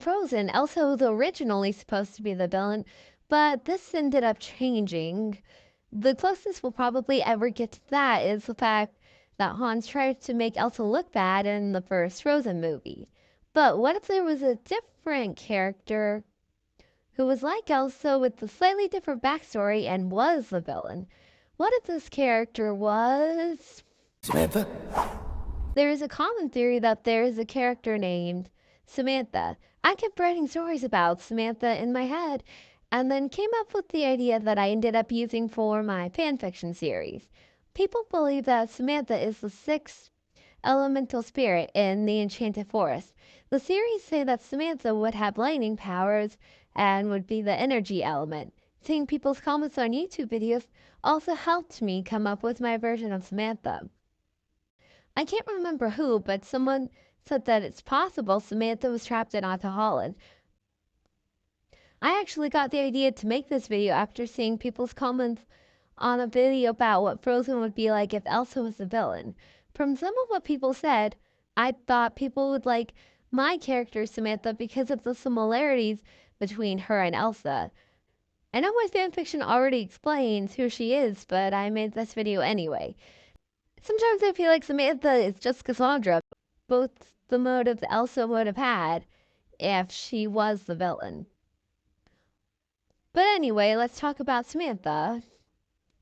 Frozen, Elsa was originally supposed to be the villain, but this ended up changing. The closest we'll probably ever get to that is the fact that Hans tried to make Elsa look bad in the first Frozen movie. But what if there was a different character who was like Elsa with a slightly different backstory and was the villain? What if this character was... Samantha? There is a common theory that there is a character named Samantha. I kept writing stories about Samantha in my head and then came up with the idea that I ended up using for my fanfiction series. People believe that Samantha is the sixth elemental spirit in the Enchanted Forest. The series say that Samantha would have lightning powers and would be the energy element. Seeing people's comments on YouTube videos also helped me come up with my version of Samantha. I can't remember who, but someone said that it's possible Samantha was trapped in Ata Holland. I actually got the idea to make this video after seeing people's comments on a video about what Frozen would be like if Elsa was the villain. From some of what people said, I thought people would like my character Samantha because of the similarities between her and Elsa. I know my fanfiction already explains who she is, but I made this video anyway. Sometimes I feel like Samantha is just Cassandra, both the motive Elsa would have had if she was the villain. But anyway, let's talk about Samantha.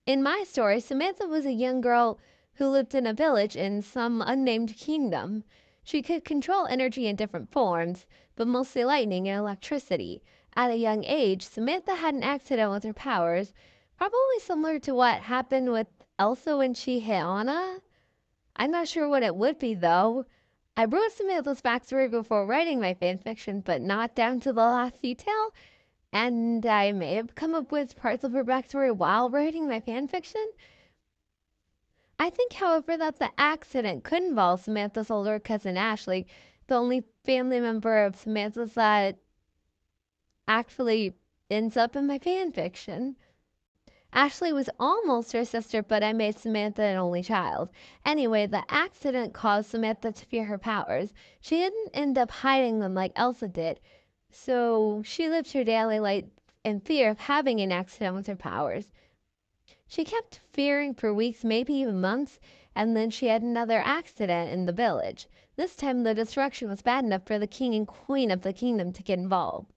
In my story, Samantha was a young girl who lived in a village in some unnamed kingdom. She could control energy in different forms, but mostly lightning and electricity. At a young age, Samantha had an accident with her powers, probably similar to what happened with Elsa when she hit Anna. I'm not sure what it would be though. I wrote Samantha's backstory before writing my fanfiction, but not down to the last detail, and I may have come up with parts of her backstory while writing my fanfiction. I think, however, that the accident could involve Samantha's older cousin Ashley, the only family member of Samantha's that actually ends up in my fanfiction. Ashley was almost her sister, but I made Samantha an only child. Anyway, the accident caused Samantha to fear her powers. She didn't end up hiding them like Elsa did, so she lived her daily life in fear of having an accident with her powers. She kept fearing for weeks, maybe even months, and then she had another accident in the village. This time the destruction was bad enough for the king and queen of the kingdom to get involved.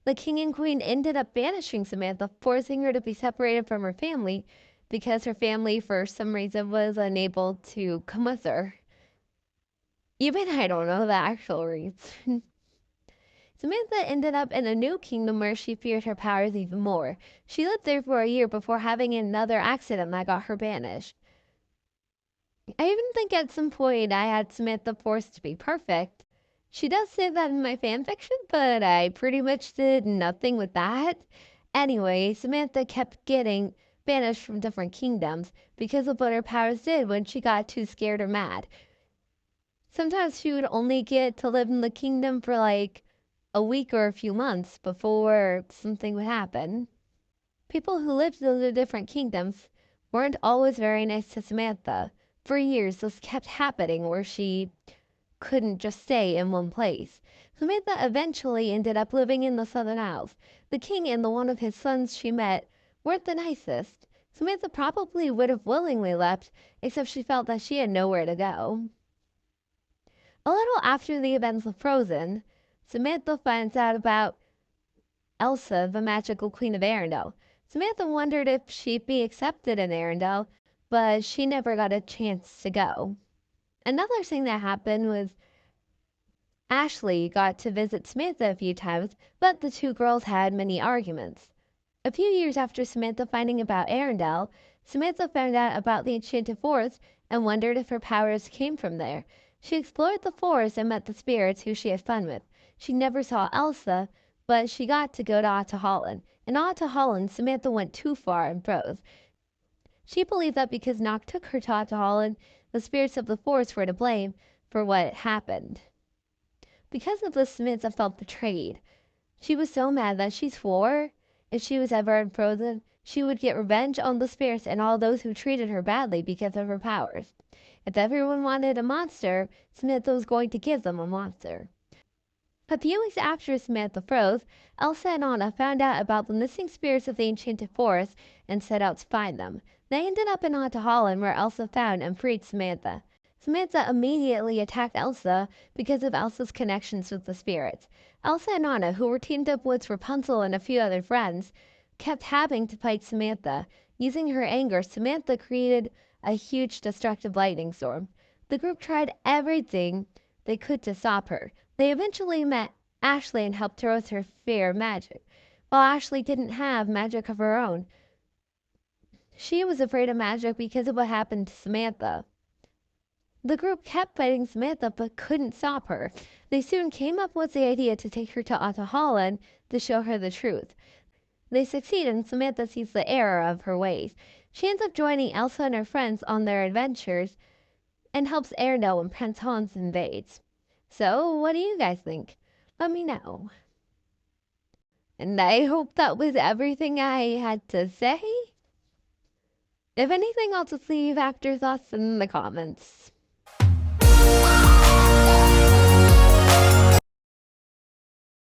The king and queen ended up banishing Samantha, forcing her to be separated from her family because her family, for some reason, was unable to come with her. Even I don't know the actual reason. Samantha ended up in a new kingdom where she feared her powers even more. She lived there for a year before having another accident that got her banished. I even think at some point I had Samantha forced to be perfect. She does say that in my fanfiction, but I pretty much did nothing with that. Anyway, Samantha kept getting banished from different kingdoms because of what her powers did when she got too scared or mad. Sometimes she would only get to live in the kingdom for like a week or a few months before something would happen. People who lived in the different kingdoms weren't always very nice to Samantha. For years, this kept happening where she couldn't just stay in one place. Samantha eventually ended up living in the Southern Isles. The king and the one of his sons she met weren't the nicest. Samantha probably would have willingly left, except she felt that she had nowhere to go. A little after the events of Frozen, Samantha finds out about Elsa, the magical queen of Arendelle. Samantha wondered if she'd be accepted in Arendelle, but she never got a chance to go. Another thing that happened was Ashley got to visit Samantha a few times, but the two girls had many arguments. A few years after Samantha finding about Arendelle, Samantha found out about the Enchanted Forest and wondered if her powers came from there. She explored the forest and met the spirits who she had fun with. She never saw Elsa, but she got to go to Ata Holland. In Ata Holland, Samantha went too far and froze. She believed that because Nock took her to Ata Holland, the spirits of the forest were to blame for what happened. Because of this, Samantha felt betrayed. She was so mad that she swore if she was ever unfrozen, she would get revenge on the spirits and all those who treated her badly because of her powers. If everyone wanted a monster, Samantha was going to give them a monster. A few weeks after Samantha froze, Elsa and Anna found out about the missing spirits of the Enchanted Forest and set out to find them. They ended up in Haunted Holland where Elsa found and freed Samantha. Samantha immediately attacked Elsa because of Elsa's connections with the spirits. Elsa and Anna, who were teamed up with Rapunzel and a few other friends, kept having to fight Samantha. Using her anger, Samantha created a huge destructive lightning storm. The group tried everything they could to stop her. They eventually met Ashley and helped her with her fear of magic. While Ashley didn't have magic of her own, she was afraid of magic because of what happened to Samantha. The group kept fighting Samantha but couldn't stop her. They soon came up with the idea to take her to Haunted Holland to show her the truth. They succeed and Samantha sees the error of her ways. She ends up joining Elsa and her friends on their adventures and helps Arendelle when Prince Hans invades. So, what do you guys think? Let me know. And I hope that was everything I had to say. If anything, I'll just leave afterthoughts in the comments.